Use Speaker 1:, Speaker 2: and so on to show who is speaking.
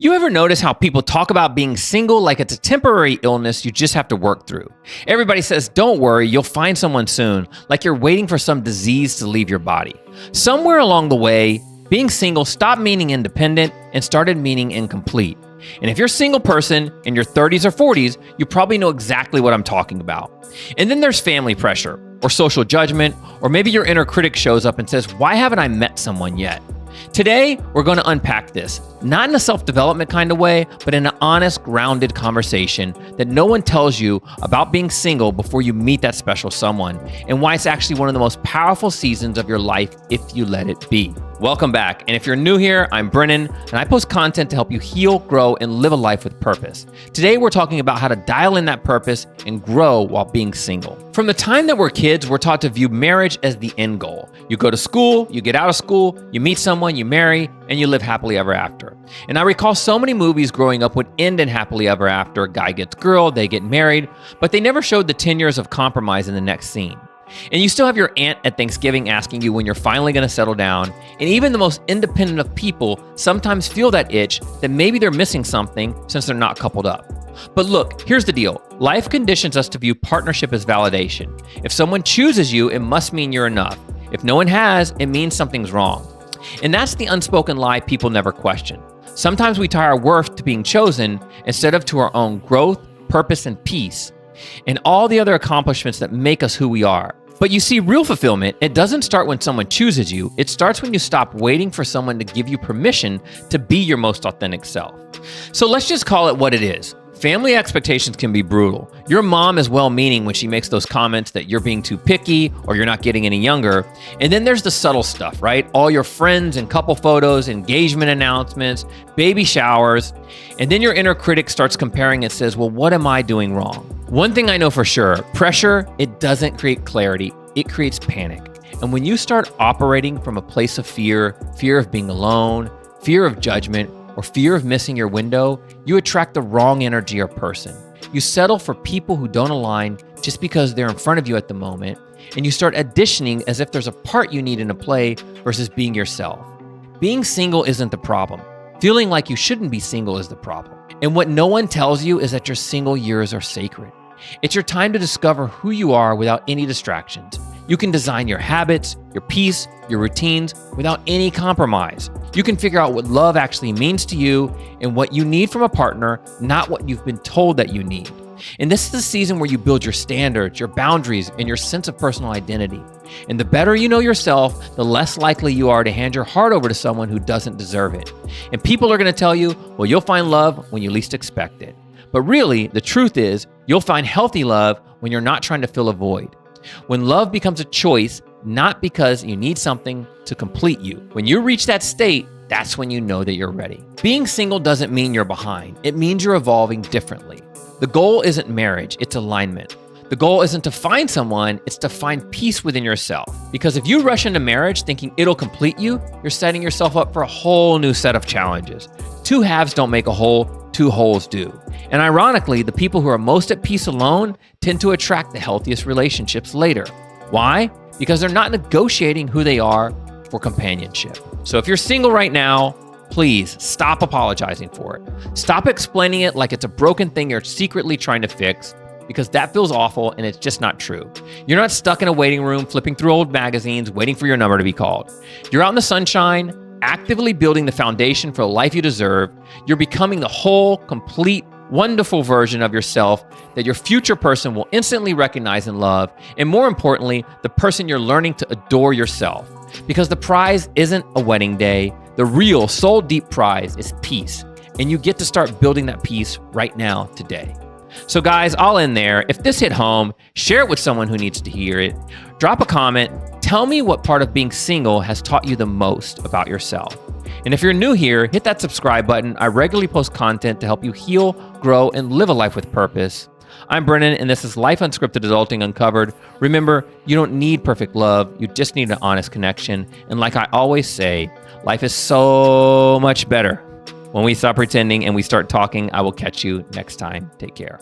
Speaker 1: You ever notice how people talk about being single like it's a temporary illness you just have to work through? Everybody says, don't worry, you'll find someone soon, like you're waiting for some disease to leave your body. Somewhere along the way, being single stopped meaning independent and started meaning incomplete. And if you're a single person in your 30s or 40s, you probably know exactly what I'm talking about. And then there's family pressure, or social judgment, or maybe your inner critic shows up and says, why haven't I met someone yet? Today, we're going to unpack this, not in a self-development kind of way, but in an honest, grounded conversation that no one tells you about being single before you meet that special someone, and why it's actually one of the most powerful seasons of your life if you let it be. Welcome back, and if you're new here, I'm Brennan, and I post content to help you heal, grow, and live a life with purpose. Today, we're talking about how to dial in that purpose and grow while being single. From the time that we're kids, we're taught to view marriage as the end goal. You go to school, you get out of school, you meet someone, you marry, and you live happily ever after. And I recall so many movies growing up would end in happily ever after. A guy gets girl, they get married, but they never showed the 10 years of compromise in the next scene. And you still have your aunt at Thanksgiving asking you when you're finally going to settle down. And even the most independent of people sometimes feel that itch that maybe they're missing something since they're not coupled up. But look, here's the deal. Life conditions us to view partnership as validation. If someone chooses you, it must mean you're enough. If no one has, it means something's wrong. And that's the unspoken lie people never question. Sometimes we tie our worth to being chosen instead of to our own growth, purpose, and peace, and all the other accomplishments that make us who we are. But you see, real fulfillment, it doesn't start when someone chooses you. It starts when you stop waiting for someone to give you permission to be your most authentic self. So let's just call it what it is. Family expectations can be brutal. Your mom is well-meaning when she makes those comments that you're being too picky or you're not getting any younger. And then there's the subtle stuff, right? All your friends and couple photos, engagement announcements, baby showers. And then your inner critic starts comparing and says, well, what am I doing wrong? One thing I know for sure, pressure, it doesn't create clarity, it creates panic. And when you start operating from a place of fear of being alone, fear of judgment, or fear of missing your window, you attract the wrong energy or person. You settle for people who don't align just because they're in front of you at the moment, and you start auditioning as if there's a part you need in a play versus being yourself. Being single isn't the problem. Feeling like you shouldn't be single is the problem. And what no one tells you is that your single years are sacred. It's your time to discover who you are without any distractions. You can design your habits, your peace, your routines without any compromise. You can figure out what love actually means to you and what you need from a partner, not what you've been told that you need. And this is the season where you build your standards, your boundaries, and your sense of personal identity. And the better you know yourself, the less likely you are to hand your heart over to someone who doesn't deserve it. And people are going to tell you, well, you'll find love when you least expect it. But really, the truth is, you'll find healthy love when you're not trying to fill a void. When love becomes a choice, not because you need something to complete you. When you reach that state, that's when you know that you're ready. Being single doesn't mean you're behind. It means you're evolving differently. The goal isn't marriage, it's alignment. The goal isn't to find someone, it's to find peace within yourself. Because if you rush into marriage thinking it'll complete you, you're setting yourself up for a whole new set of challenges. Two halves don't make a whole, two wholes do. And ironically, the people who are most at peace alone tend to attract the healthiest relationships later. Why? Because they're not negotiating who they are for companionship. So if you're single right now, please stop apologizing for it. Stop explaining it like it's a broken thing you're secretly trying to fix, because that feels awful and it's just not true. You're not stuck in a waiting room, flipping through old magazines, waiting for your number to be called. You're out in the sunshine, actively building the foundation for the life you deserve. You're becoming the whole, complete, wonderful version of yourself that your future person will instantly recognize and love. And more importantly, the person you're learning to adore yourself. Because the prize isn't a wedding day. The real soul deep prize is peace. And you get to start building that peace right now, today. So guys, I'll end there. If this hit home, share it with someone who needs to hear it. Drop a comment. Tell me what part of being single has taught you the most about yourself. And if you're new here, hit that subscribe button. I regularly post content to help you heal, grow, and live a life with purpose. I'm Brennan, and this is Life Unscripted Adulting Uncovered. Remember, you don't need perfect love. You just need an honest connection. And like I always say, life is so much better when we stop pretending and we start talking. I will catch you next time. Take care.